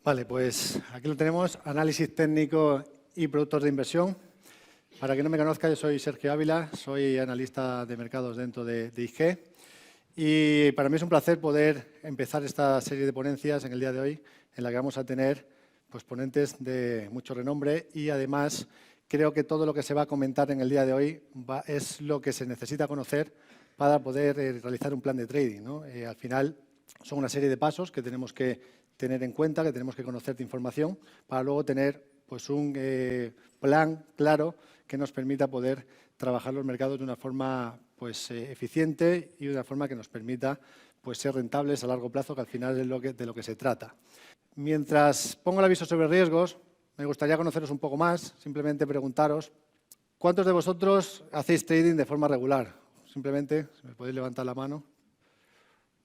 Vale, pues aquí lo tenemos, análisis técnico y productos de inversión. Para quien no me conozca, yo soy Sergio Ávila, soy analista de mercados dentro de IG. Y para mí es un placer poder empezar esta serie de ponencias en el día de hoy, en la que vamos a tener pues, ponentes de mucho renombre y además creo que todo lo que se va a comentar en el día de hoy es lo que se necesita conocer para poder realizar un plan de trading, ¿no? Al final son una serie de pasos que tenemos que tener en cuenta, que tenemos que conocer de información para luego tener pues, un plan claro que nos permita poder trabajar los mercados de una forma pues, eficiente y de una forma que nos permita pues, ser rentables a largo plazo, que al final es de lo que se trata. Mientras pongo el aviso sobre riesgos, me gustaría conoceros un poco más, simplemente preguntaros, ¿cuántos de vosotros hacéis trading de forma regular? Simplemente, si me podéis levantar la mano.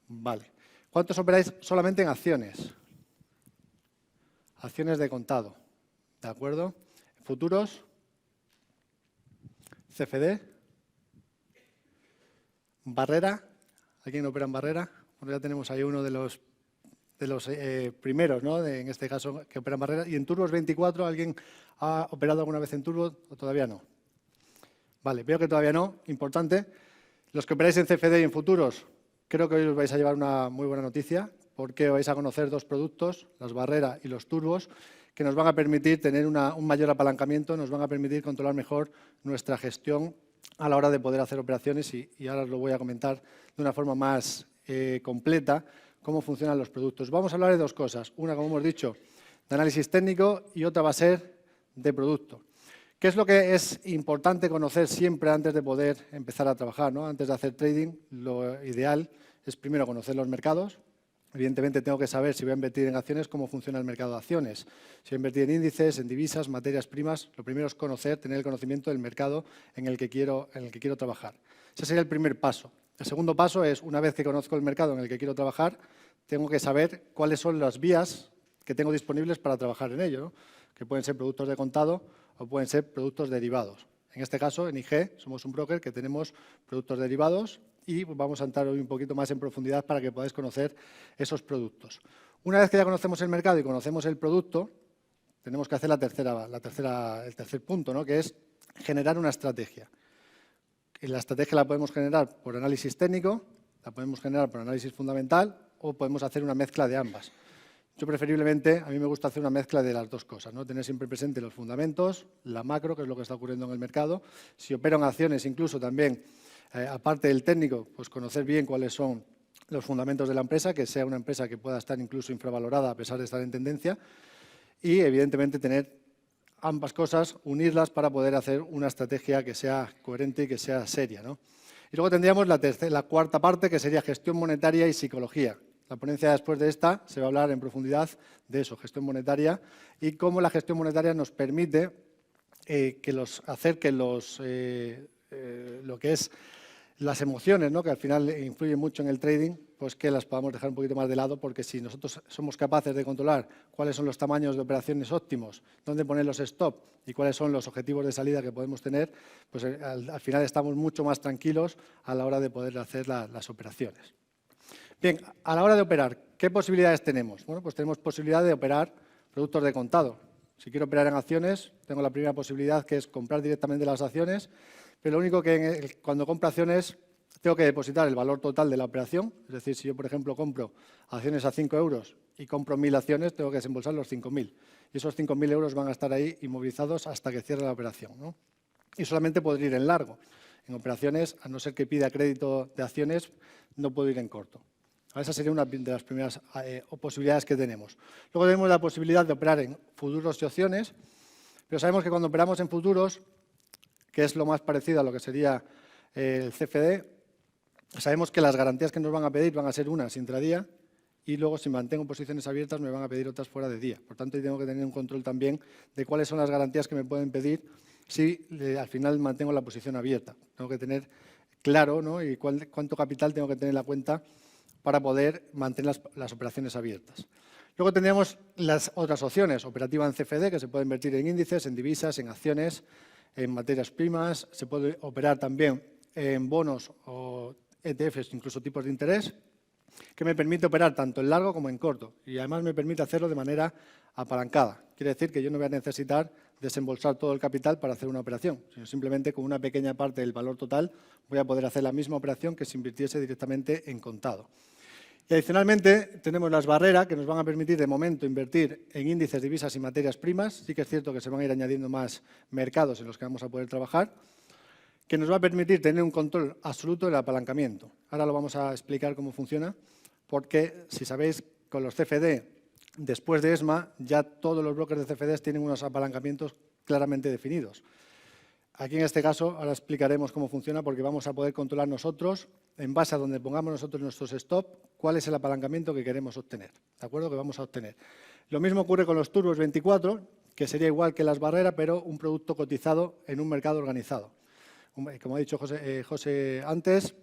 Vale. ¿Cuántos operáis solamente en acciones? Acciones de contado, ¿de acuerdo? ¿Futuros? ¿CFD? ¿Barrera? ¿Alguien opera en barrera? Bueno, ya tenemos ahí uno de los primeros, ¿no? En este caso, que opera en barrera. ¿Y en turbos 24 alguien ha operado alguna vez en turbo o todavía no? Vale, veo que todavía no. Importante. Los que operáis en CFD y en futuros, creo que hoy os vais a llevar una muy buena noticia, porque vais a conocer dos productos, las barreras y los turbos, que nos van a permitir tener un mayor apalancamiento, nos van a permitir controlar mejor nuestra gestión a la hora de poder hacer operaciones y ahora os lo voy a comentar de una forma más completa cómo funcionan los productos. Vamos a hablar de dos cosas, una, como hemos dicho, de análisis técnico y otra va a ser de producto. ¿Qué es lo que es importante conocer siempre antes de poder empezar a trabajar, ¿no? Antes de hacer trading, lo ideal es primero conocer los mercados. Evidentemente tengo que saber si voy a invertir en acciones, cómo funciona el mercado de acciones. Si voy a invertir en índices, en divisas, materias primas, lo primero es conocer, tener el conocimiento del mercado en el que quiero trabajar. Ese sería el primer paso. El segundo paso es, una vez que conozco el mercado en el que quiero trabajar, tengo que saber cuáles son las vías que tengo disponibles para trabajar en ello, ¿no? Que pueden ser productos de contado o pueden ser productos derivados. En este caso, en IG, somos un broker que tenemos productos derivados y vamos a entrar hoy un poquito más en profundidad para que podáis conocer esos productos. Una vez que ya conocemos el mercado y conocemos el producto, tenemos que hacer el tercer punto, ¿no? Que es generar una estrategia. La estrategia la podemos generar por análisis técnico, la podemos generar por análisis fundamental o podemos hacer una mezcla de ambas. Yo preferiblemente, a mí me gusta hacer una mezcla de las dos cosas, ¿no? Tener siempre presente los fundamentos, la macro, que es lo que está ocurriendo en el mercado. Si opero en acciones, incluso también, aparte del técnico, pues conocer bien cuáles son los fundamentos de la empresa, que sea una empresa que pueda estar incluso infravalorada a pesar de estar en tendencia. Y, evidentemente, tener ambas cosas, unirlas para poder hacer una estrategia que sea coherente y que sea seria, ¿no? Y luego tendríamos la cuarta parte, que sería gestión monetaria y psicología. La ponencia después de esta se va a hablar en profundidad de eso, gestión monetaria, y cómo la gestión monetaria nos permite hacer que lo que es las emociones, ¿no? Que al final influyen mucho en el trading, pues que las podamos dejar un poquito más de lado, porque si nosotros somos capaces de controlar cuáles son los tamaños de operaciones óptimos, dónde poner los stop y cuáles son los objetivos de salida que podemos tener, pues al final estamos mucho más tranquilos a la hora de poder hacer las operaciones. Bien, a la hora de operar, ¿qué posibilidades tenemos? Bueno, pues tenemos posibilidad de operar productos de contado. Si quiero operar en acciones, tengo la primera posibilidad, que es comprar directamente las acciones, pero lo único que cuando compro acciones tengo que depositar el valor total de la operación. Es decir, si yo, por ejemplo, compro acciones a 5 euros y compro 1.000 acciones, tengo que desembolsar los 5.000. Y esos 5.000 euros van a estar ahí inmovilizados hasta que cierre la operación, ¿no? Y solamente puedo ir en largo. En operaciones, a no ser que pida crédito de acciones, no puedo ir en corto. Esa sería una de las primeras posibilidades que tenemos. Luego tenemos la posibilidad de operar en futuros y opciones, pero sabemos que cuando operamos en futuros, que es lo más parecido a lo que sería el CFD, sabemos que las garantías que nos van a pedir van a ser unas intradía y luego si mantengo posiciones abiertas me van a pedir otras fuera de día. Por tanto, tengo que tener un control también de cuáles son las garantías que me pueden pedir si al final mantengo la posición abierta. Tengo que tener claro, ¿no? Y cuánto capital tengo que tener en la cuenta para poder mantener las operaciones abiertas. Luego tendríamos las otras opciones, operativa en CFD, que se puede invertir en índices, en divisas, en acciones, en materias primas, se puede operar también en bonos o ETFs, incluso tipos de interés. que me permite operar tanto en largo como en corto y además me permite hacerlo de manera apalancada. Quiere decir que yo no voy a necesitar desembolsar todo el capital para hacer una operación, sino simplemente con una pequeña parte del valor total voy a poder hacer la misma operación que si invirtiese directamente en contado. Y adicionalmente tenemos las barreras que nos van a permitir de momento invertir en índices, divisas y materias primas. Sí que es cierto que se van a ir añadiendo más mercados en los que vamos a poder trabajar, que nos va a permitir tener un control absoluto del apalancamiento. Ahora lo vamos a explicar cómo funciona, porque si sabéis, con los CFD, después de ESMA, ya todos los brokers de CFDs tienen unos apalancamientos claramente definidos. Aquí en este caso, ahora explicaremos cómo funciona, porque vamos a poder controlar nosotros, en base a donde pongamos nosotros nuestros stop, cuál es el apalancamiento que queremos obtener, ¿de acuerdo? Que vamos a obtener. Lo mismo ocurre con los Turbos 24, que sería igual que las barreras, pero un producto cotizado en un mercado organizado. Como ha dicho José antes,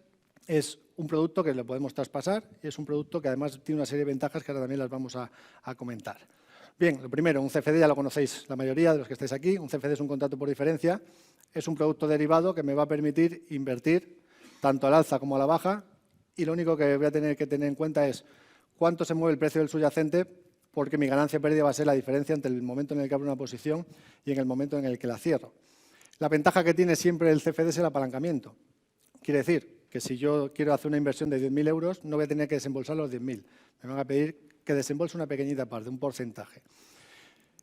es un producto que lo podemos traspasar y es un producto que además tiene una serie de ventajas que ahora también las vamos a comentar. Bien, lo primero, un CFD ya lo conocéis la mayoría de los que estáis aquí. Un CFD es un contrato por diferencia. Es un producto derivado que me va a permitir invertir tanto al alza como a la baja y lo único que voy a tener que tener en cuenta es cuánto se mueve el precio del subyacente, porque mi ganancia o pérdida va a ser la diferencia entre el momento en el que abro una posición y en el momento en el que la cierro. La ventaja que tiene siempre el CFD es el apalancamiento. Quiere decir que si yo quiero hacer una inversión de 10.000 euros, no voy a tener que desembolsar los 10.000. Me van a pedir que desembolse una pequeñita parte, un porcentaje.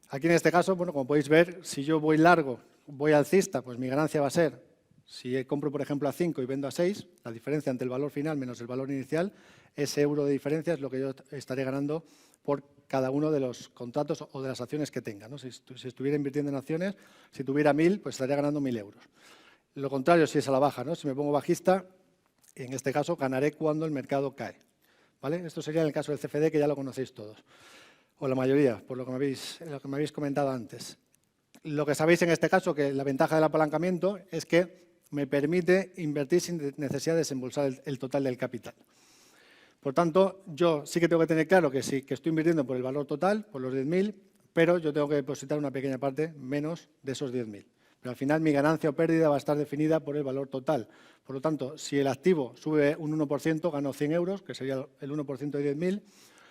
Aquí en este caso, bueno, como podéis ver, si yo voy largo, voy alcista, pues mi ganancia va a ser, si compro por ejemplo a 5 y vendo a 6, la diferencia entre el valor final menos el valor inicial, ese euro de diferencia es lo que yo estaré ganando por cada uno de los contratos o de las acciones que tenga, ¿no? Si estuviera invirtiendo en acciones, si tuviera 1.000, pues estaría ganando 1.000 euros. Lo contrario si es a la baja, ¿no? Si me pongo bajista, en este caso ganaré cuando el mercado cae, ¿vale? Esto sería en el caso del CFD, que ya lo conocéis todos, o la mayoría, por lo que me habéis comentado antes. Lo que sabéis en este caso, que la ventaja del apalancamiento es que me permite invertir sin necesidad de desembolsar el total del capital. Por tanto, yo sí que tengo que tener claro que sí, que estoy invirtiendo por el valor total, por los 10.000, pero yo tengo que depositar una pequeña parte menos de esos 10.000. Pero al final mi ganancia o pérdida va a estar definida por el valor total. Por lo tanto, si el activo sube un 1%, gano 100 euros, que sería el 1% de 10.000.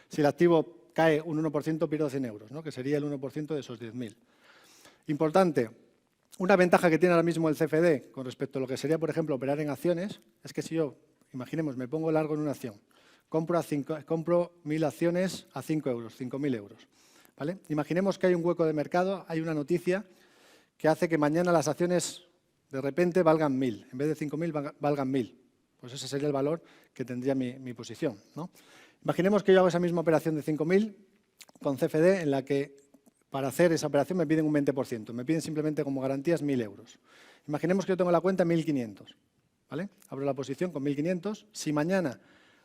Si el activo cae un 1%, pierdo 100 euros, ¿no? Que sería el 1% de esos 10.000. Importante, una ventaja que tiene ahora mismo el CFD con respecto a lo que sería, por ejemplo, operar en acciones, es que si yo, imaginemos, me pongo largo en una acción, compro 1.000 acciones a 5 euros, 5.000 euros. ¿Vale? Imaginemos que hay un hueco de mercado, hay una noticia que hace que mañana las acciones de repente valgan 1.000, en vez de 5.000 valgan 1.000. Pues ese sería el valor que tendría mi posición, ¿no? Imaginemos que yo hago esa misma operación de 5.000 con CFD en la que para hacer esa operación me piden un 20%, me piden simplemente como garantías 1.000 euros. Imaginemos que yo tengo la cuenta 1.500, ¿vale? Abro la posición con 1.500. Si mañana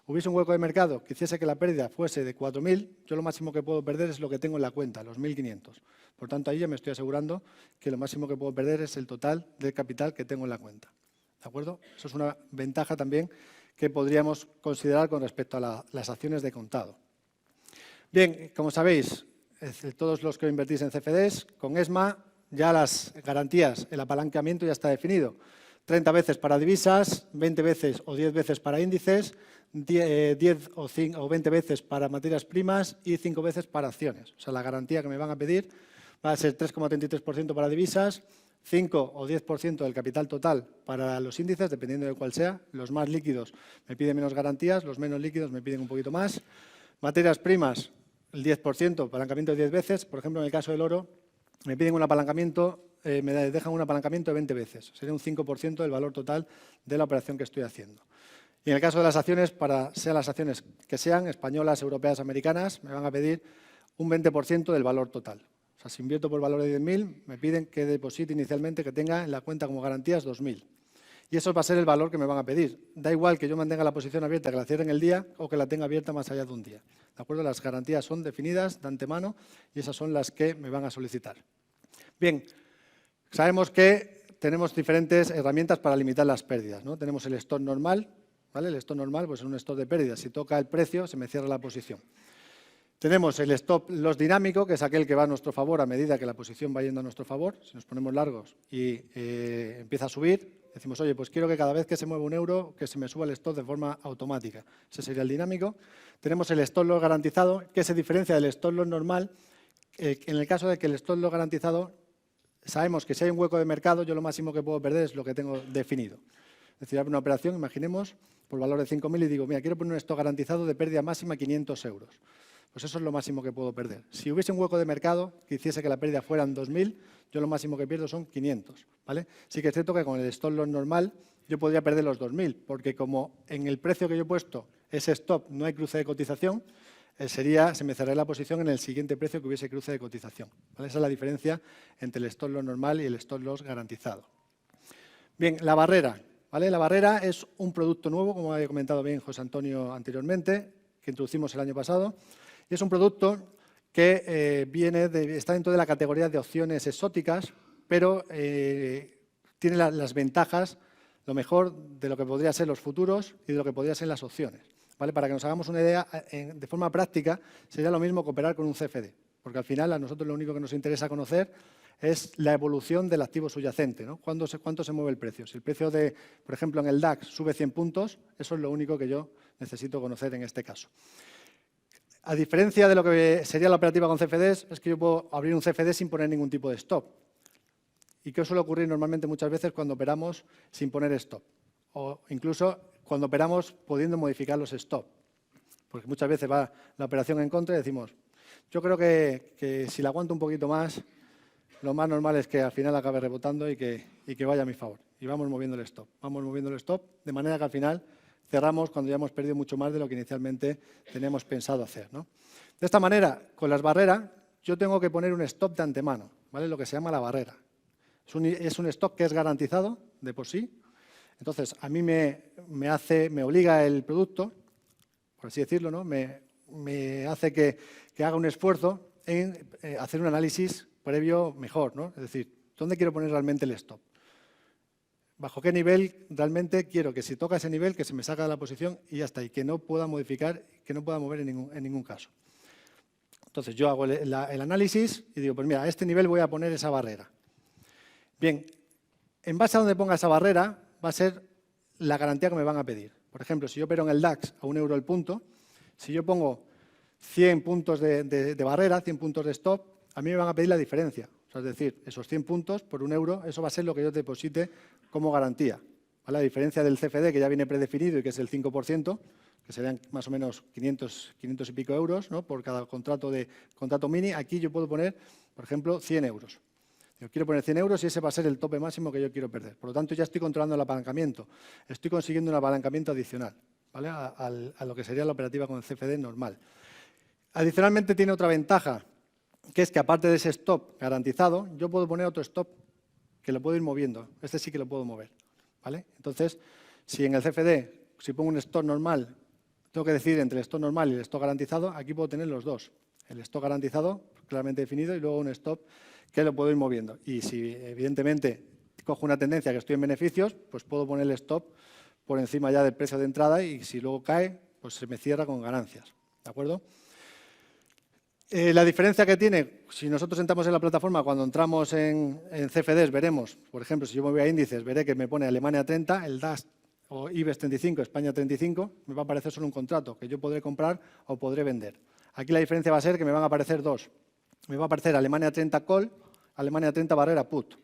hubiese un hueco de mercado que hiciese que la pérdida fuese de 4.000, yo lo máximo que puedo perder es lo que tengo en la cuenta, los 1.500. Por tanto, ahí ya me estoy asegurando que lo máximo que puedo perder es el total del capital que tengo en la cuenta. ¿De acuerdo? Eso es una ventaja también que podríamos considerar con respecto a las acciones de contado. Bien, como sabéis, todos los que invertís en CFDs, con ESMA ya las garantías, el apalancamiento ya está definido. 30 veces para divisas, 20 veces o 10 veces para índices, 10 o 20 veces para materias primas y 5 veces para acciones. O sea, la garantía que me van a pedir va a ser 3,33% para divisas, 5 o 10% del capital total para los índices, dependiendo de cuál sea. Los más líquidos me piden menos garantías, los menos líquidos me piden un poquito más. Materias primas, el 10%, apalancamiento de 10 veces. Por ejemplo, en el caso del oro, me piden un apalancamiento, me dejan un apalancamiento de 20 veces. Sería un 5% del valor total de la operación que estoy haciendo. Y en el caso de las acciones, sean las acciones que sean, españolas, europeas, americanas, me van a pedir un 20% del valor total. O sea, si invierto por valor de 10.000, me piden que deposite inicialmente, que tenga en la cuenta como garantías 2.000. Y eso va a ser el valor que me van a pedir. Da igual que yo mantenga la posición abierta, que la cierre en el día o que la tenga abierta más allá de un día. ¿De acuerdo? Las garantías son definidas de antemano y esas son las que me van a solicitar. Bien, sabemos que tenemos diferentes herramientas para limitar las pérdidas, ¿no? Tenemos el stop normal, ¿vale? El stop normal pues es un stop de pérdidas. Si toca el precio, se me cierra la posición. Tenemos el stop loss dinámico, que es aquel que va a nuestro favor a medida que la posición va yendo a nuestro favor. Si nos ponemos largos y empieza a subir, Decimos, oye, pues quiero que cada vez que se mueva un euro, que se me suba el stop de forma automática. Ese sería el dinámico. Tenemos el stop loss garantizado, que se diferencia del stop loss normal. En el caso de que el stop loss garantizado, sabemos que si hay un hueco de mercado, yo lo máximo que puedo perder es lo que tengo definido. Es decir, hago una operación, imaginemos, por valor de 5.000 y digo, mira, quiero poner un stop garantizado de pérdida máxima 500 euros. Pues eso es lo máximo que puedo perder. Si hubiese un hueco de mercado que hiciese que la pérdida fueran 2.000, yo lo máximo que pierdo son 500. ¿Vale? Sí que es cierto que con el stop loss normal yo podría perder los 2.000, porque como en el precio que yo he puesto ese stop no hay cruce de cotización, se me cerraría la posición en el siguiente precio que hubiese cruce de cotización. ¿Vale? Esa es la diferencia entre el stop loss normal y el stop loss garantizado. Bien, la barrera. ¿Vale? La barrera es un producto nuevo, como había comentado bien José Antonio anteriormente, que introducimos el año pasado. Y es un producto que está dentro de la categoría de opciones exóticas, pero tiene las ventajas, lo mejor de lo que podrían ser los futuros y de lo que podrían ser las opciones. ¿Vale? Para que nos hagamos una idea, de forma práctica, sería lo mismo que operar con un CFD, porque al final a nosotros lo único que nos interesa conocer es la evolución del activo subyacente, ¿no? ¿Cuánto se mueve el precio? Si el precio por ejemplo, en el DAX sube 100 puntos, eso es lo único que yo necesito conocer en este caso. A diferencia de lo que sería la operativa con CFDs, es que yo puedo abrir un CFD sin poner ningún tipo de stop. ¿Y qué suele ocurrir normalmente muchas veces cuando operamos sin poner stop? O incluso cuando operamos pudiendo modificar los stop. Porque muchas veces va la operación en contra y decimos, yo creo que si la aguanto un poquito más, lo más normal es que al final acabe rebotando y que vaya a mi favor. Y vamos moviendo el stop. Vamos moviendo el stop de manera que al final cerramos cuando ya hemos perdido mucho más de lo que inicialmente teníamos pensado hacer, ¿no? De esta manera, con las barreras, yo tengo que poner un stop de antemano, ¿vale? Lo que se llama la barrera. Es un stop que es garantizado de por sí. Entonces, a mí me obliga el producto, por así decirlo, ¿no? Me hace que haga un esfuerzo en hacer un análisis previo mejor, ¿no? Es decir, ¿dónde quiero poner realmente el stop? ¿Bajo qué nivel realmente quiero que si toca ese nivel, que se me saca de la posición y ya está, y que no pueda modificar, que no pueda mover en ningún caso? Entonces, yo hago el análisis y digo, pues mira, a este nivel voy a poner esa barrera. Bien, en base a donde ponga esa barrera, va a ser la garantía que me van a pedir. Por ejemplo, si yo opero en el DAX a 1 euro el punto, si yo pongo 100 puntos de barrera, 100 puntos de stop, a mí me van a pedir la diferencia. O sea, es decir, esos 100 puntos por 1 euro, eso va a ser lo que yo deposite como garantía. ¿Vale? La diferencia del CFD, que ya viene predefinido y que es el 5%, que serían más o menos 500 y pico euros, ¿no? Por cada contrato mini, aquí yo puedo poner, por ejemplo, 100 euros. Yo quiero poner 100 euros y ese va a ser el tope máximo que yo quiero perder. Por lo tanto, ya estoy controlando el apalancamiento. Estoy consiguiendo un apalancamiento adicional, ¿vale? a lo que sería la operativa con el CFD normal. Adicionalmente, tiene otra ventaja, que es que aparte de ese stop garantizado, yo puedo poner otro stop que lo puedo ir moviendo. Este sí que lo puedo mover, ¿vale? Entonces, si en el CFD, si pongo un stop normal, tengo que decidir entre el stop normal y el stop garantizado, aquí puedo tener los dos. El stop garantizado, claramente definido, y luego un stop que lo puedo ir moviendo. Y si, evidentemente, cojo una tendencia que estoy en beneficios, pues puedo poner el stop por encima ya del precio de entrada y si luego cae, pues se me cierra con ganancias. ¿De acuerdo? La diferencia que tiene, si nosotros entramos en la plataforma, cuando entramos en CFDs, veremos, por ejemplo, si yo me voy a índices, veré que me pone Alemania 30, el DAX o IBEX 35, España 35, me va a aparecer solo un contrato que yo podré comprar o podré vender. Aquí la diferencia va a ser que me van a aparecer dos. Me va a aparecer Alemania 30 call, Alemania 30 barrera put.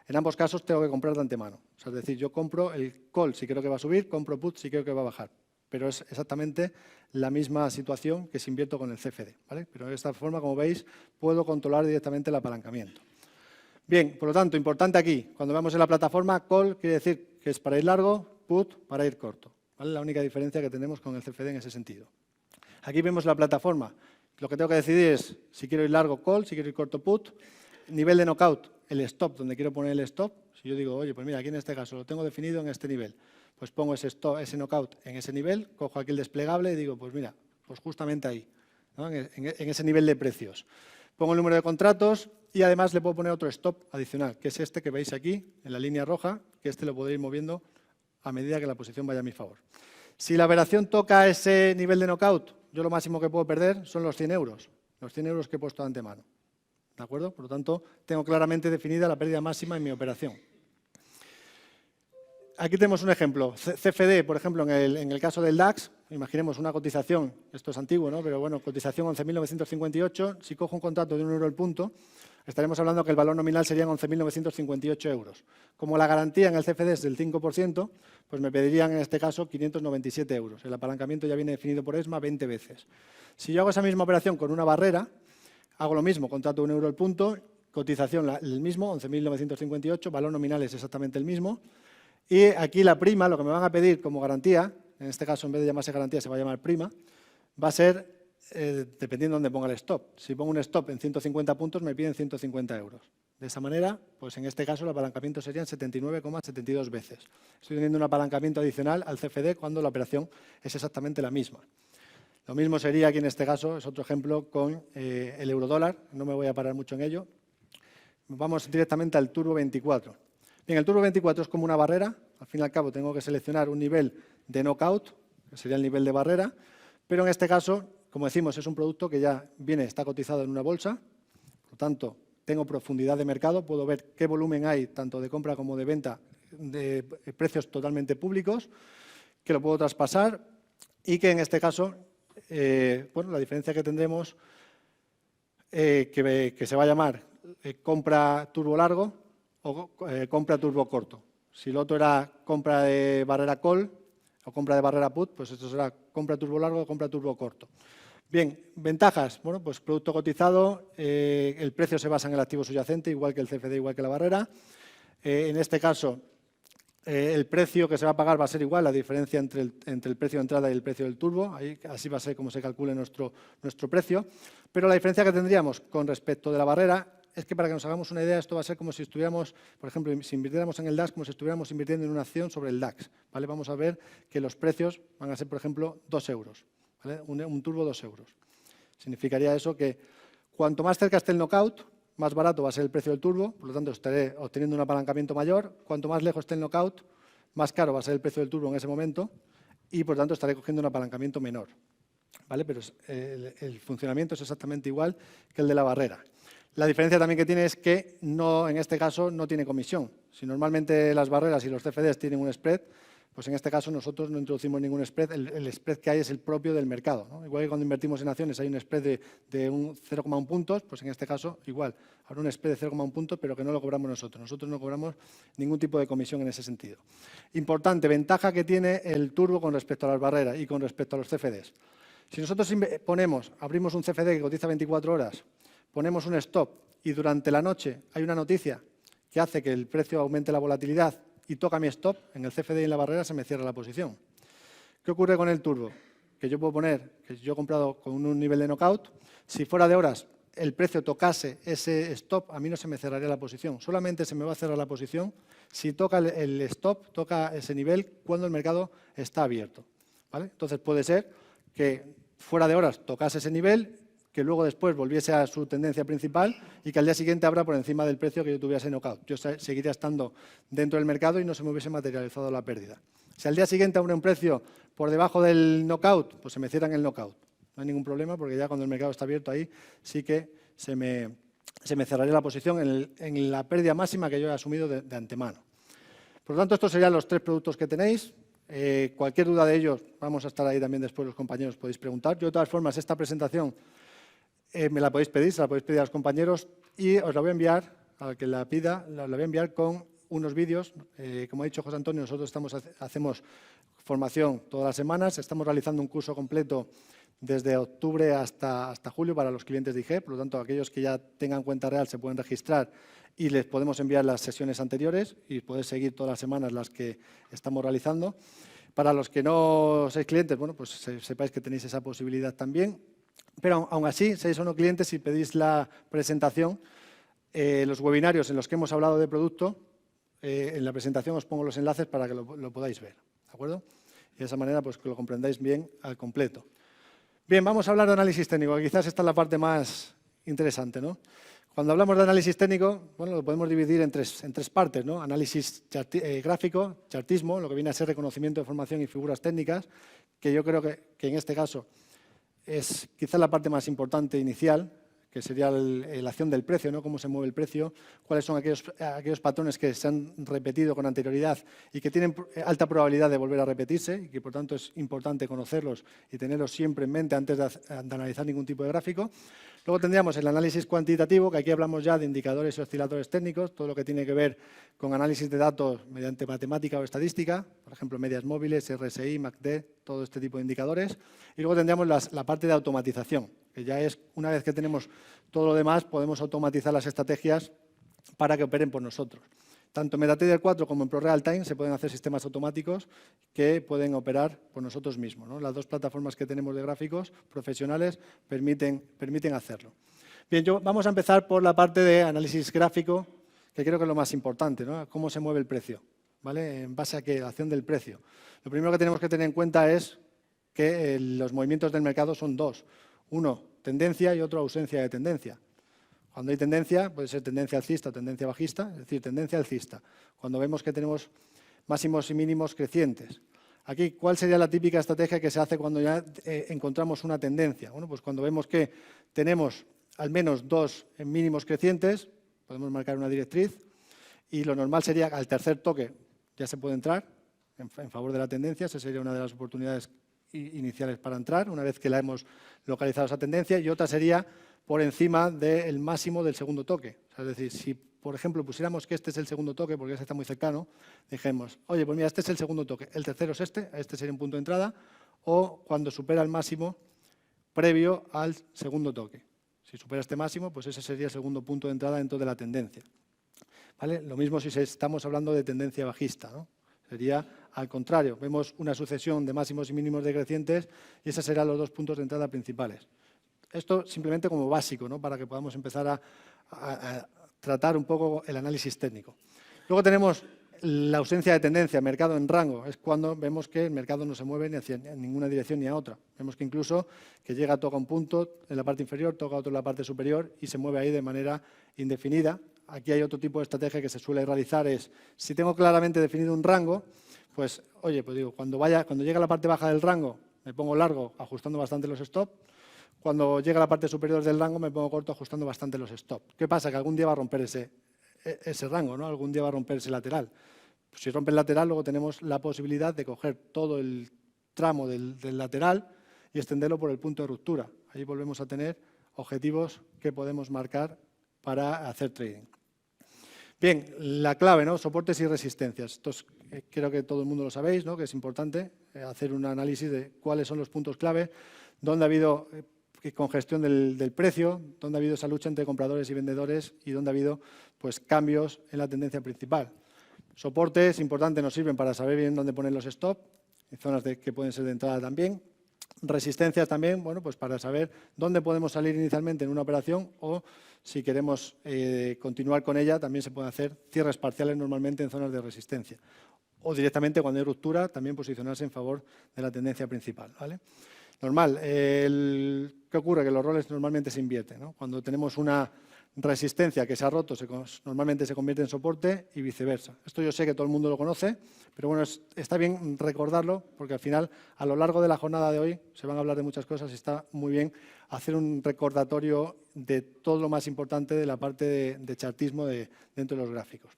En ambos casos tengo que comprar de antemano. O sea, es decir, yo compro el call si creo que va a subir, compro put si creo que va a bajar. Pero es exactamente la misma situación que si invierto con el CFD, ¿vale? Pero de esta forma, como veis, puedo controlar directamente el apalancamiento. Bien, por lo tanto, importante aquí, cuando vemos en la plataforma, call quiere decir que es para ir largo, put para ir corto, ¿vale? La única diferencia que tenemos con el CFD en ese sentido. Aquí vemos la plataforma. Lo que tengo que decidir es si quiero ir largo, call, si quiero ir corto, put. Nivel de knockout, el stop, donde quiero poner el stop. Si yo digo, oye, pues mira, aquí en este caso lo tengo definido en este nivel, pues pongo ese stop, ese knockout en ese nivel, cojo aquí el desplegable y digo, pues mira, pues justamente ahí, ¿no? en ese nivel de precios. Pongo el número de contratos y además le puedo poner otro stop adicional, que es este que veis aquí, en la línea roja, que este lo podré ir moviendo a medida que la posición vaya a mi favor. Si la operación toca ese nivel de knockout, yo lo máximo que puedo perder son los 100 euros, los 100 euros que he puesto de antemano. ¿De acuerdo? Por lo tanto, tengo claramente definida la pérdida máxima en mi operación. aquí tenemos un ejemplo. CFD, por ejemplo, en el caso del DAX, imaginemos una cotización, esto es antiguo, ¿no? Pero bueno, cotización 11.958, si cojo un contrato de 1 euro el punto, estaremos hablando que el valor nominal serían 11.958 euros. Como la garantía en el CFD es del 5%, pues me pedirían en este caso 597 euros. El apalancamiento ya viene definido por ESMA 20 veces. Si yo hago esa misma operación con una barrera, hago lo mismo, contrato 1 euro el punto, cotización el mismo, 11.958, valor nominal es exactamente el mismo. Y aquí la prima, lo que me van a pedir como garantía, en este caso en vez de llamarse garantía se va a llamar prima, va a ser dependiendo de dónde ponga el stop. Si pongo un stop en 150 puntos me piden 150 euros. De esa manera, pues en este caso el apalancamiento serían 79,72 veces. Estoy teniendo un apalancamiento adicional al CFD cuando la operación es exactamente la misma. Lo mismo sería aquí en este caso, es otro ejemplo con el eurodólar, no me voy a parar mucho en ello. Vamos directamente al Turbo 24. Bien, el Turbo 24 es como una barrera, al fin y al cabo tengo que seleccionar un nivel de knockout, que sería el nivel de barrera, pero en este caso, como decimos, es un producto que ya está cotizado en una bolsa, por lo tanto, tengo profundidad de mercado, puedo ver qué volumen hay, tanto de compra como de venta, de precios totalmente públicos, que lo puedo traspasar y que en este caso, bueno, la diferencia que tendremos, que se va a llamar compra turbo largo o compra turbo corto. Si lo otro era compra de barrera call o compra de barrera put, pues esto será compra turbo largo o compra turbo corto. Bien, ventajas. Bueno, pues producto cotizado, el precio se basa en el activo subyacente, igual que el CFD, igual que la barrera. En este caso, el precio que se va a pagar va a ser igual, la diferencia entre el precio de entrada y el precio del turbo. Así va a ser como se calcule nuestro precio. Pero la diferencia que tendríamos con respecto de la barrera es que, para que nos hagamos una idea, esto va a ser como si estuviéramos, por ejemplo, si invirtiéramos en el DAX, como si estuviéramos invirtiendo en una acción sobre el DAX. ¿Vale? Vamos a ver que los precios van a ser, por ejemplo, 2 euros. ¿Vale? Un turbo, 2 euros. Significaría eso que cuanto más cerca esté el knockout, más barato va a ser el precio del turbo, por lo tanto estaré obteniendo un apalancamiento mayor. Cuanto más lejos esté el knockout, más caro va a ser el precio del turbo en ese momento y, por tanto, estaré cogiendo un apalancamiento menor. ¿Vale? Pero el funcionamiento es exactamente igual que el de la barrera. La diferencia también que tiene es que en este caso no tiene comisión. Si normalmente las barreras y los CFDs tienen un spread, pues en este caso nosotros no introducimos ningún spread. El spread que hay es el propio del mercado, ¿no? Igual que cuando invertimos en acciones hay un spread de 0,1 puntos, pues en este caso igual. Habrá un spread de 0,1 puntos, pero que no lo cobramos nosotros. Nosotros no cobramos ningún tipo de comisión en ese sentido. Importante, ventaja que tiene el turbo con respecto a las barreras y con respecto a los CFDs. Si nosotros abrimos un CFD que cotiza 24 horas, ponemos un stop y durante la noche hay una noticia que hace que el precio aumente la volatilidad y toca mi stop, en el CFD y en la barrera se me cierra la posición. ¿Qué ocurre con el turbo? Que yo puedo poner, que yo he comprado con un nivel de knockout, si fuera de horas el precio tocase ese stop, a mí no se me cerraría la posición. Solamente se me va a cerrar la posición si toca el stop, toca ese nivel cuando el mercado está abierto. ¿Vale? Entonces puede ser que fuera de horas tocase ese nivel, que luego después volviese a su tendencia principal y que al día siguiente abra por encima del precio que yo tuviese knockout. Yo seguiría estando dentro del mercado y no se me hubiese materializado la pérdida. Si al día siguiente abre un precio por debajo del knockout, pues se me cierra en el knockout. No hay ningún problema porque ya cuando el mercado está abierto ahí sí que se me cerraría la posición en la pérdida máxima que yo he asumido de antemano. Por lo tanto, estos serían los 3 productos que tenéis. Cualquier duda de ellos, vamos a estar ahí también después, los compañeros podéis preguntar. Yo, de todas formas, esta presentación me la podéis pedir, se la podéis pedir a los compañeros y os la voy a enviar, al que la pida, la voy a enviar con unos vídeos. Como ha dicho José Antonio, nosotros hacemos formación todas las semanas, estamos realizando un curso completo desde octubre hasta julio para los clientes de IG, por lo tanto, aquellos que ya tengan cuenta real se pueden registrar y les podemos enviar las sesiones anteriores y podéis seguir todas las semanas las que estamos realizando. Para los que no sois clientes, bueno, pues sepáis que tenéis esa posibilidad también. Pero aún así, seis o no clientes, si pedís la presentación, los webinarios en los que hemos hablado de producto, en la presentación os pongo los enlaces para que lo podáis ver, ¿de acuerdo? Y de esa manera pues que lo comprendáis bien al completo. Bien, vamos a hablar de análisis técnico, que quizás esta es la parte más interesante, ¿no? Cuando hablamos de análisis técnico, bueno, lo podemos dividir en tres partes, ¿no? Análisis gráfico, chartismo, lo que viene a ser reconocimiento de información y figuras técnicas, que yo creo que en este caso es quizás la parte más importante inicial, que sería la acción del precio, ¿no? Cómo se mueve el precio, cuáles son aquellos patrones que se han repetido con anterioridad y que tienen alta probabilidad de volver a repetirse y que por tanto es importante conocerlos y tenerlos siempre en mente antes de analizar ningún tipo de gráfico. Luego tendríamos el análisis cuantitativo, que aquí hablamos ya de indicadores y osciladores técnicos, todo lo que tiene que ver con análisis de datos mediante matemática o estadística, por ejemplo, medias móviles, RSI, MACD, todo este tipo de indicadores. Y luego tendríamos la parte de automatización, que ya es, una vez que tenemos todo lo demás, podemos automatizar las estrategias para que operen por nosotros. Tanto en MetaTrader 4 como en ProRealTime se pueden hacer sistemas automáticos que pueden operar por nosotros mismos, ¿no? Las dos plataformas que tenemos de gráficos profesionales permiten hacerlo. Bien, vamos a empezar por la parte de análisis gráfico, que creo que es lo más importante, ¿no? Cómo se mueve el precio, ¿vale? En base a qué, la acción del precio. Lo primero que tenemos que tener en cuenta es que los movimientos del mercado son dos. Uno, tendencia y otro, ausencia de tendencia. Cuando hay tendencia, puede ser tendencia alcista o tendencia bajista, es decir, tendencia alcista. Cuando vemos que tenemos máximos y mínimos crecientes. Aquí, ¿cuál sería la típica estrategia que se hace cuando ya encontramos una tendencia? Bueno, pues cuando vemos que tenemos al menos dos mínimos crecientes, podemos marcar una directriz y lo normal sería al tercer toque ya se puede entrar en favor de la tendencia. Esa sería una de las oportunidades iniciales para entrar, una vez que la hemos localizado esa tendencia, y otra sería por encima del máximo del segundo toque. O sea, es decir, si por ejemplo pusiéramos que este es el segundo toque, porque ese está muy cercano, dijéramos, oye, pues mira, este es el segundo toque, el tercero es este sería un punto de entrada, o cuando supera el máximo previo al segundo toque. Si supera este máximo, pues ese sería el segundo punto de entrada dentro de la tendencia. ¿Vale? Lo mismo si estamos hablando de tendencia bajista, ¿no? Sería al contrario, vemos una sucesión de máximos y mínimos decrecientes y esos serán los dos puntos de entrada principales. Esto simplemente como básico, ¿no? Para que podamos empezar a tratar un poco el análisis técnico. Luego tenemos la ausencia de tendencia, mercado en rango. Es cuando vemos que el mercado no se mueve ni hacia ninguna dirección ni a otra. Vemos que incluso que llega, toca un punto en la parte inferior, toca otro en la parte superior y se mueve ahí de manera indefinida. Aquí hay otro tipo de estrategia que se suele realizar, es si tengo claramente definido un rango, pues oye, pues digo, cuando llega a la parte baja del rango me pongo largo ajustando bastante los stops. Cuando llega a la parte superior del rango me pongo corto ajustando bastante los stops. ¿Qué pasa? Que algún día va a romper ese rango, ¿no? Algún día va a romper ese lateral. Pues si rompe el lateral, luego tenemos la posibilidad de coger todo el tramo del lateral y extenderlo por el punto de ruptura. Ahí volvemos a tener objetivos que podemos marcar para hacer trading. Bien, la clave, ¿no? Soportes y resistencias. Esto creo que todo el mundo lo sabéis, ¿no? Que es importante hacer un análisis de cuáles son los puntos clave, dónde ha habido congestión del precio, dónde ha habido esa lucha entre compradores y vendedores y dónde ha habido pues, cambios en la tendencia principal. Soportes, importante, nos sirven para saber bien dónde poner los stops, en zonas que pueden ser de entrada también. Resistencias también, bueno, pues para saber dónde podemos salir inicialmente en una operación o si queremos continuar con ella, también se pueden hacer cierres parciales normalmente en zonas de resistencia. O directamente cuando hay ruptura, también posicionarse en favor de la tendencia principal, ¿vale? Normal. ¿Qué ocurre? Que los roles normalmente se invierten, ¿no? Cuando tenemos una resistencia que se ha roto, normalmente se convierte en soporte y viceversa. Esto yo sé que todo el mundo lo conoce, pero bueno, está bien recordarlo porque al final, a lo largo de la jornada de hoy, se van a hablar de muchas cosas y está muy bien hacer un recordatorio de todo lo más importante de la parte de chartismo dentro de los gráficos.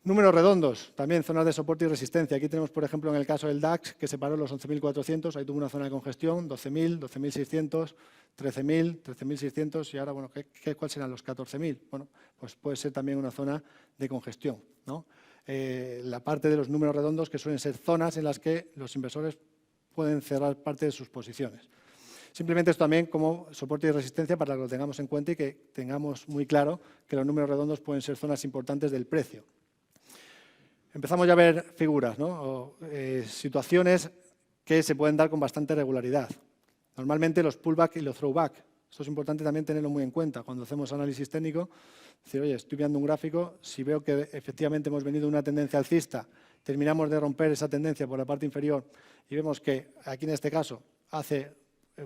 Números redondos, también zonas de soporte y resistencia. Aquí tenemos, por ejemplo, en el caso del DAX, que separó los 11.400, ahí tuvo una zona de congestión, 12.000, 12.600, 13.000, 13.600 y ahora, bueno, ¿cuáles serán los 14.000? Bueno, pues puede ser también una zona de congestión, ¿no? La parte de los números redondos, que suelen ser zonas en las que los inversores pueden cerrar parte de sus posiciones. Simplemente esto también como soporte y resistencia para que lo tengamos en cuenta y que tengamos muy claro que los números redondos pueden ser zonas importantes del precio. Empezamos ya a ver figuras, ¿no? Situaciones que se pueden dar con bastante regularidad. Normalmente los pullback y los throwback. Esto es importante también tenerlo muy en cuenta cuando hacemos análisis técnico. Decir, oye, estoy viendo un gráfico, si veo que efectivamente hemos venido una tendencia alcista, terminamos de romper esa tendencia por la parte inferior y vemos que aquí en este caso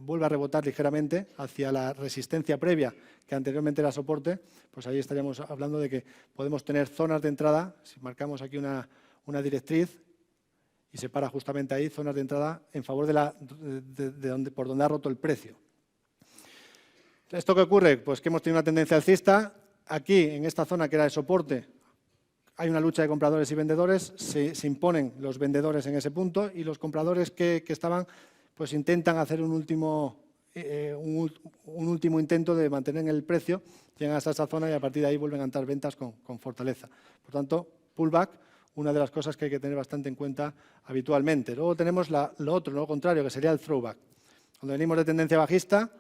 vuelve a rebotar ligeramente hacia la resistencia previa que anteriormente era soporte, pues ahí estaríamos hablando de que podemos tener zonas de entrada, si marcamos aquí una directriz y se para justamente ahí, zonas de entrada en favor por donde ha roto el precio. ¿Esto qué ocurre? Pues que hemos tenido una tendencia alcista. Aquí, en esta zona que era de soporte, hay una lucha de compradores y vendedores. Se imponen los vendedores en ese punto y los compradores que estaban, pues intentan hacer un último intento de mantener el precio. Llegan hasta esa zona y a partir de ahí vuelven a entrar ventas con fortaleza. Por tanto, pullback, una de las cosas que hay que tener bastante en cuenta habitualmente. Luego tenemos lo otro, lo contrario, que sería el throwback. Cuando venimos de tendencia bajista,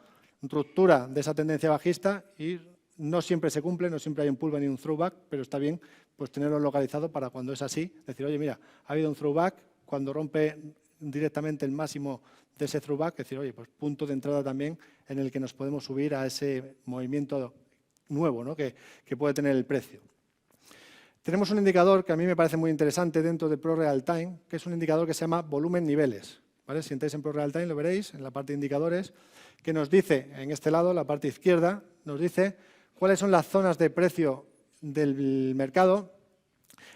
ruptura de esa tendencia bajista y no siempre se cumple, no siempre hay un pullback ni un throwback, pero está bien pues tenerlo localizado para cuando es así, decir, oye, mira, ha habido un throwback, cuando rompe directamente el máximo de ese throwback, decir, oye, pues punto de entrada también en el que nos podemos subir a ese movimiento nuevo, ¿no? que puede tener el precio. Tenemos un indicador que a mí me parece muy interesante dentro de Pro Real Time, que es un indicador que se llama volumen niveles. ¿Vale? Si entráis en Pro Real Time lo veréis en la parte de indicadores, que nos dice, en este lado, la parte izquierda, nos dice cuáles son las zonas de precio del mercado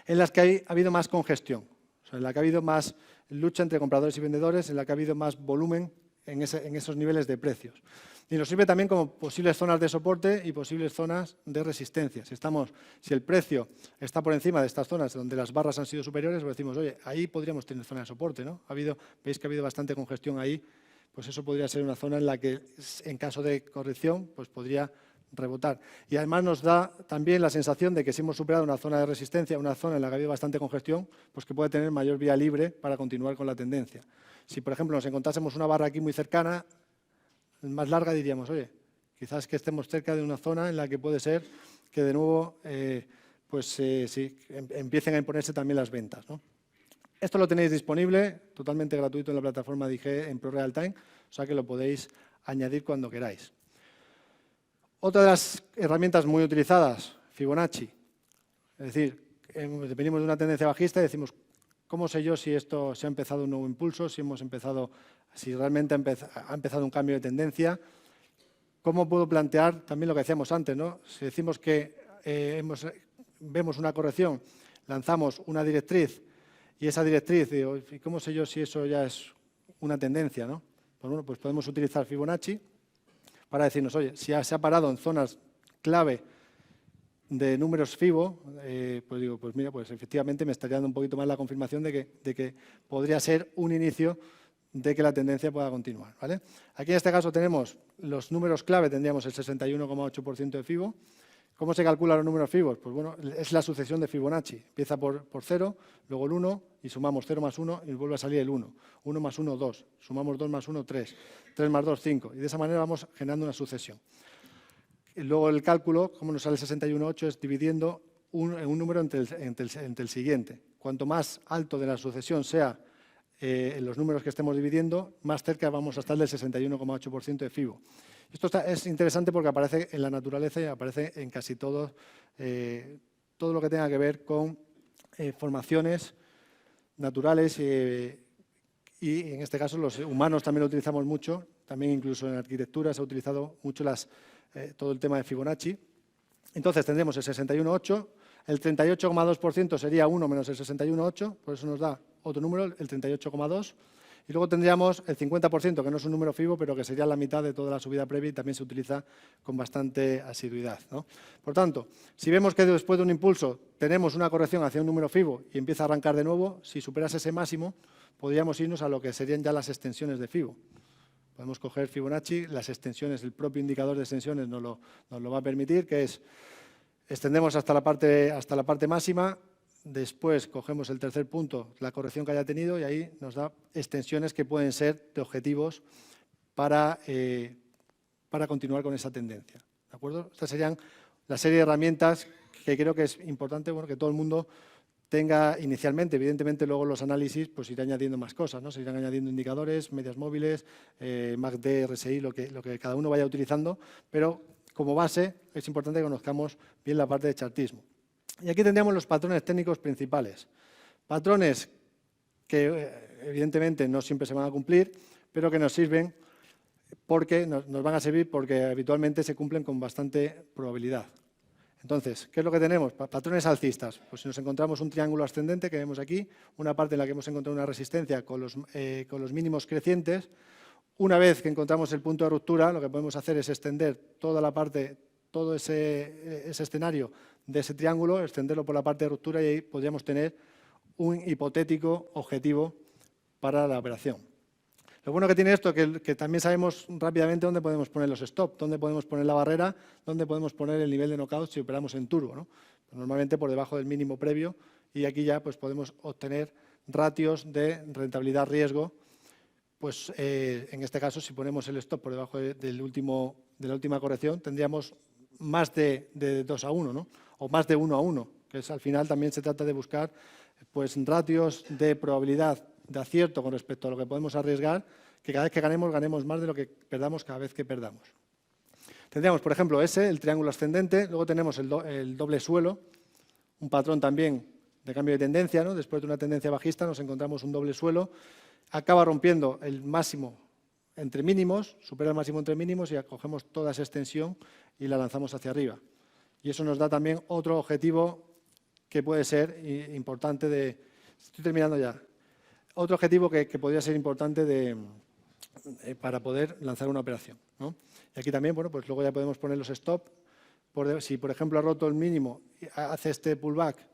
en las que ha habido más congestión, o sea, en la que ha habido más lucha entre compradores y vendedores, en la que ha habido más volumen en esos niveles de precios. Y nos sirve también como posibles zonas de soporte y posibles zonas de resistencia. Si el precio está por encima de estas zonas donde las barras han sido superiores, pues decimos, oye, ahí podríamos tener zona de soporte, ¿no? Veis que ha habido bastante congestión ahí, pues eso podría ser una zona en la que, en caso de corrección, pues podría rebotar. Y además nos da también la sensación de que si hemos superado una zona de resistencia, una zona en la que ha habido bastante congestión, pues que puede tener mayor vía libre para continuar con la tendencia. Si, por ejemplo, nos encontrásemos una barra aquí muy cercana, más larga, diríamos, oye, quizás que estemos cerca de una zona en la que puede ser que de nuevo empiecen a imponerse también las ventas, ¿no? Esto lo tenéis disponible, totalmente gratuito en la plataforma de IG en Pro Real Time, o sea que lo podéis añadir cuando queráis. Otra de las herramientas muy utilizadas, Fibonacci. Es decir, venimos de una tendencia bajista y decimos, ¿cómo sé yo si esto se ha empezado un nuevo impulso, si realmente ha empezado un cambio de tendencia? ¿Cómo puedo plantear también lo que decíamos antes, ¿no? Si decimos que vemos una corrección, lanzamos una directriz y esa directriz, digo, ¿y cómo sé yo si eso ya es una tendencia, ¿no? Pues bueno, pues podemos utilizar Fibonacci para decirnos, oye, si se ha parado en zonas clave de números FIBO, pues digo, pues mira, pues efectivamente me estaría dando un poquito más la confirmación de que podría ser un inicio de que la tendencia pueda continuar, ¿vale? Aquí en este caso tenemos los números clave, tendríamos el 61,8% de FIBO. ¿Cómo se calculan los números FIBO? Pues bueno, es la sucesión de Fibonacci. Empieza por 0, luego el 1 y sumamos 0 más 1 y vuelve a salir el 1. 1 más 1, 2. Sumamos 2 más 1, 3. 3 más 2, 5. Y de esa manera vamos generando una sucesión. Y luego el cálculo, como nos sale el 61,8, es dividiendo un número entre el siguiente. Cuanto más alto de la sucesión sea en los números que estemos dividiendo, más cerca vamos a estar del 61,8% de FIBO. Esto es interesante porque aparece en la naturaleza y aparece en casi todo lo que tenga que ver con formaciones naturales y en este caso los humanos también lo utilizamos mucho, también incluso en arquitectura se ha utilizado mucho todo el tema de Fibonacci. Entonces tendremos el 61,8, el 38,2% sería 1 menos el 61,8, por eso nos da otro número, el 38,2. Y luego tendríamos el 50%, que no es un número FIBO, pero que sería la mitad de toda la subida previa y también se utiliza con bastante asiduidad, ¿no? Por tanto, si vemos que después de un impulso tenemos una corrección hacia un número FIBO y empieza a arrancar de nuevo, si superas ese máximo, podríamos irnos a lo que serían ya las extensiones de FIBO. Podemos coger Fibonacci, las extensiones, el propio indicador de extensiones nos lo va a permitir, que es, extendemos hasta la parte máxima. Después cogemos el tercer punto, la corrección que haya tenido, y ahí nos da extensiones que pueden ser de objetivos para continuar con esa tendencia. ¿De acuerdo? Estas serían la serie de herramientas que creo que es importante que todo el mundo tenga inicialmente. Evidentemente, luego los análisis pues irán añadiendo más cosas, ¿no? Se irán añadiendo indicadores, medias móviles, MACD, RSI, lo que cada uno vaya utilizando, pero como base es importante que conozcamos bien la parte de chartismo. Y aquí tendríamos los patrones técnicos principales. Patrones que evidentemente no siempre se van a cumplir, pero que nos sirven porque nos van a servir porque habitualmente se cumplen con bastante probabilidad. Entonces, ¿qué es lo que tenemos? Patrones alcistas. Pues si nos encontramos un triángulo ascendente que vemos aquí, una parte en la que hemos encontrado una resistencia con los mínimos crecientes, Una vez que encontramos el punto de ruptura, lo que podemos hacer es extender toda la parte, todo ese escenario de ese triángulo, extenderlo por la parte de ruptura y ahí podríamos tener un hipotético objetivo para la operación. Lo bueno que tiene esto es que también sabemos rápidamente dónde podemos poner los stop, dónde podemos poner la barrera, dónde podemos poner el nivel de knockout si operamos en turbo, ¿no? Normalmente por debajo del mínimo previo, y aquí ya pues, podemos obtener ratios de rentabilidad-riesgo. Pues en este caso, si ponemos el stop por debajo de la última corrección, tendríamos más de 2-1, ¿no? O más de 1-1, que es, al final también se trata de buscar pues, ratios de probabilidad de acierto con respecto a lo que podemos arriesgar, que cada vez que ganemos más de lo que perdamos cada vez que perdamos. Tendríamos, por ejemplo, el triángulo ascendente, luego tenemos el doble suelo, un patrón también de cambio de tendencia, ¿no? Después de una tendencia bajista nos encontramos un doble suelo, acaba rompiendo el máximo entre mínimos, supera el máximo entre mínimos y cogemos toda esa extensión y la lanzamos hacia arriba. Y eso nos da también otro objetivo que puede ser importante Estoy terminando ya. Otro objetivo que podría ser importante para poder lanzar una operación, ¿no? Y aquí también, bueno, pues luego ya podemos poner los stop. Si, por ejemplo, ha roto el mínimo, hace este pullback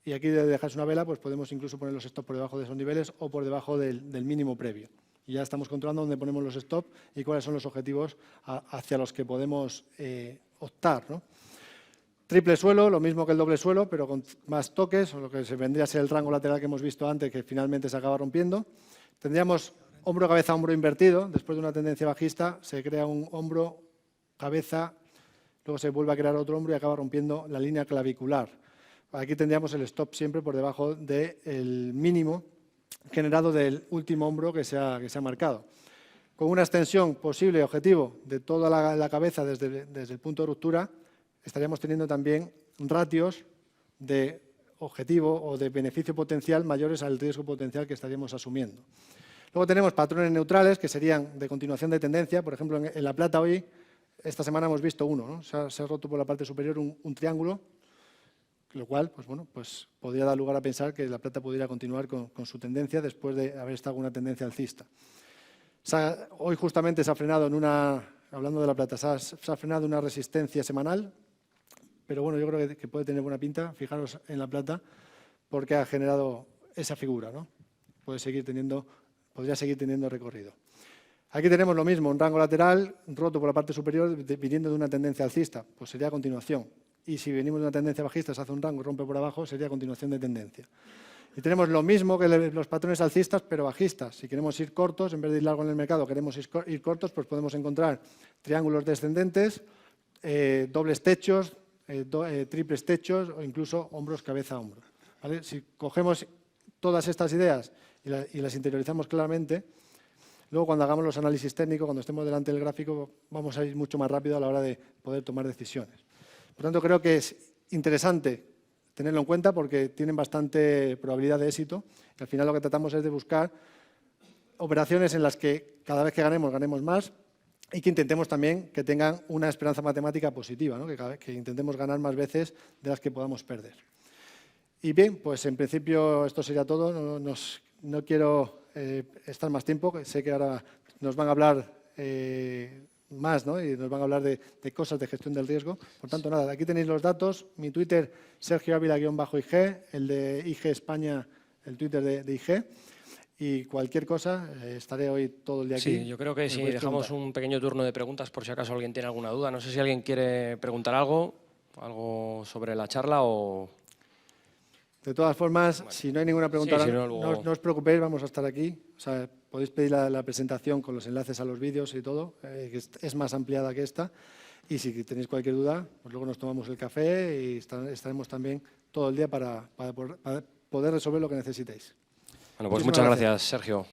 y aquí debe dejarse una vela, pues podemos incluso poner los stop por debajo de esos niveles o por debajo del mínimo previo. Y ya estamos controlando dónde ponemos los stop y cuáles son los objetivos hacia los que podemos optar, ¿no? Triple suelo, lo mismo que el doble suelo, pero con más toques, o lo que se vendría a ser el rango lateral que hemos visto antes, que finalmente se acaba rompiendo. Tendríamos hombro, cabeza, hombro invertido. Después de una tendencia bajista se crea un hombro, cabeza, luego se vuelve a crear otro hombro y acaba rompiendo la línea clavicular. Aquí tendríamos el stop siempre por debajo del mínimo generado del último hombro que se ha marcado. Con una extensión posible, objetivo, de toda la cabeza desde el punto de ruptura, estaríamos teniendo también ratios de objetivo o de beneficio potencial mayores al riesgo potencial que estaríamos asumiendo. Luego tenemos patrones neutrales que serían de continuación de tendencia. Por ejemplo, en la plata hoy, esta semana hemos visto uno, ¿no? Se ha roto por la parte superior un triángulo, lo cual pues, bueno, pues podría dar lugar a pensar que la plata pudiera continuar con su tendencia después de haber estado en una tendencia alcista. Hoy justamente se ha frenado hablando de la plata, se ha frenado una resistencia semanal, pero bueno, yo creo que puede tener buena pinta. Fijaros en la plata, porque ha generado esa figura, ¿no? Podría seguir teniendo recorrido. Aquí tenemos lo mismo, un rango lateral roto por la parte superior viniendo de una tendencia alcista, pues sería a continuación. Y si venimos de una tendencia bajista, se hace un rango y rompe por abajo, sería a continuación de tendencia. Y tenemos lo mismo que los patrones alcistas, pero bajistas. Si queremos ir cortos, en vez de ir largo en el mercado, queremos ir cortos, pues podemos encontrar triángulos descendentes, dobles techos, triples techos o incluso hombros, cabeza, hombro, ¿vale? Si cogemos todas estas ideas y las interiorizamos claramente, luego cuando hagamos los análisis técnicos, cuando estemos delante del gráfico, vamos a ir mucho más rápido a la hora de poder tomar decisiones. Por tanto, creo que es interesante tenerlo en cuenta porque tienen bastante probabilidad de éxito. Y al final lo que tratamos es de buscar operaciones en las que cada vez que ganemos más y que intentemos también que tengan una esperanza matemática positiva, ¿no? Que intentemos ganar más veces de las que podamos perder. Y bien, pues en principio esto sería todo. No quiero estar más tiempo. Sé que ahora nos van a hablar más, ¿no? Y nos van a hablar de cosas de gestión del riesgo. Por tanto, nada, aquí tenéis los datos. Mi Twitter, Sergio Ávila-IG, el de IG España, el Twitter de IG. Y cualquier cosa, estaré hoy todo el día aquí. Sí, yo creo que sí, dejamos un pequeño turno de preguntas por si acaso alguien tiene alguna duda. No sé si alguien quiere preguntar algo sobre la charla o... De todas formas, bueno, si no hay ninguna pregunta, sí, si no, luego... no os preocupéis, vamos a estar aquí. O sea, podéis pedir la presentación con los enlaces a los vídeos y todo, que es más ampliada que esta. Y si tenéis cualquier duda, pues luego nos tomamos el café y estaremos también todo el día para poder resolver lo que necesitéis. Bueno, pues muchas gracias, Sergio.